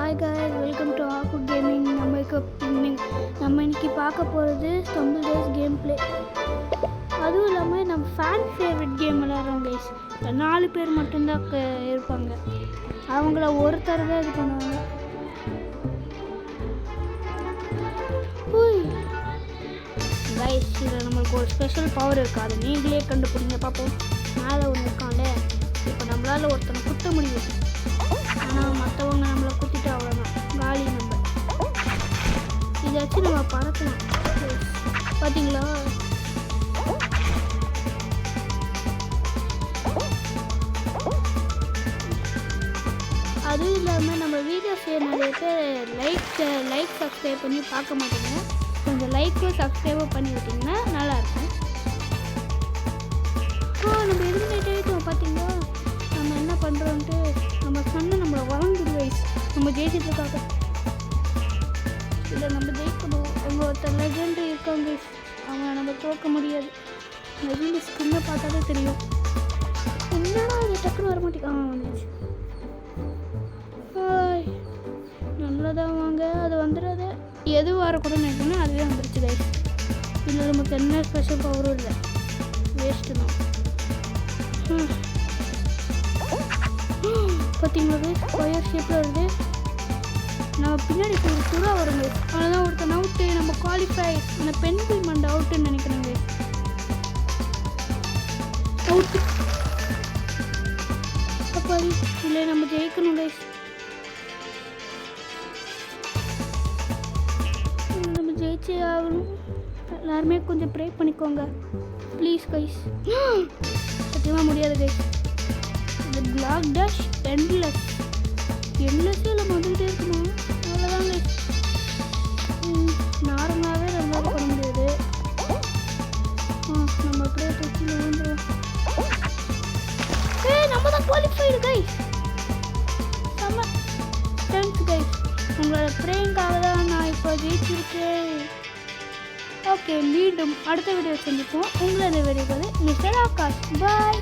Hi guys, welcome to ஆக்கு gaming. நம்ம இன்னைக்கு பார்க்க போகிறது ஸ்டம்பிள் டேஸ் கேம் பிளே. அதுவும் இல்லாமல் நம்ம ஃபேன் ஃபேவரட் கேம் விளையாடுறோம் கைஸ். 4 பேர் மட்டும்தான் இருப்பாங்க. அவங்கள ஒருத்தர் தான் இது பண்ணுவாங்க. கைஸ், இதில் நம்மளுக்கு ஒரு ஸ்பெஷல் பவர் இருக்குது. அதை நீங்களே கண்டுபிடிங்க பார்ப்போம். மேலே ஒன்று இருக்காங்க. இப்போ நம்மளால் ஒருத்தனை குத்த முடியும். ஆனால் மற்றவங்க நம்மளை குத்திட்டு அவ்வளோதான், காலி நம்ம. இதை வச்சு நம்ம பறக்கலாம். பார்த்தீங்களா? அதுவும் இல்லாமல் நம்ம வீடியோஸ் நிறைய பேர் லைக் சப்ஸ்கிரைப் பண்ணி பார்க்க மாட்டீங்க. கொஞ்சம் லைக்கும் சப்ஸ்கிரைபும் பண்ணி விட்டிங்கன்னா நல்லாயிருக்கும். நம்ம எலிமினேட் ஆகிட்டோம். பார்த்தீங்களா நம்ம என்ன பண்ணுறோன்ட்டு? நம்ம சொன்ன நம்மளை வளர்ந்துரு கைஸ். நம்ம ஜெயிச்சிட்ருக்காங்க. இல்லை நம்ம ஜெயிக்கணும். அவங்க ஒருத்தர் லெஜெண்ட் இருக்காங்க கைஸ். அவங்க நம்ம தோற்க முடியாது. லெஜெண்ட் ஸ்கின்னை பார்த்தாலே தெரியும். என்னடா அது டக்குன்னு வர மாட்டேங்க. வந்துச்சு. நல்லதான் வாங்க. அது வந்துடாத. எது வரக்கூடாதுன்னு நினைக்கணும். அதுவே வந்துருச்சு கைஸ். இல்லை நமக்கு என்ன ஸ்பெஷல் பவரும் இல்லை. வேஸ்ட்டு தான். பார்த்தீங்களா ஸ்கொயர் ஷேப்பில் வருது. நம்ம பின்னாடி ஒரு சுறா வருங்க. அதெல்லாம் ஒருத்தன் அவுட்டு. நம்ம குவாலிஃபை. அந்த பென்சில் மண்டை அவுட்டுன்னு நினைக்கிறேங்க. அவுட்டு. அப்பாடி இல்லை, நம்ம ஜெயிக்கணும் கைஸ். நம்ம ஜெயிச்சே ஆகணும். எல்லாருமே கொஞ்சம் ப்ரே பண்ணிக்கோங்க ப்ளீஸ் கைஸ். சத்தியமாக முடியாது கைஸ். இந்த பிளாக் டேஷ் எண்ட்லெஸ்ஸே நம்ம வந்துக்கிட்டே இருக்குமா? அவ்வளோதான் கைஸ். நார்மலாகவே நம்மளால் பண்ண முடியாது. நம்ம அப்படியே தூக்கில் விழுந்துடும். நம்ம தான் குவாலிஃபைடு கைஸ். செம்ம தேங்க்ஸ் கைஸ். உங்களோட ப்ரேயிங்காக தான் நான் இப்போ ஜெயிச்சிருக்கேன். ஓகே, மீண்டும் அடுத்த வீடியோ சந்திப்போம். உங்களோட வீடியோ மிஸ்டர் ஆகாஷ். பாய்.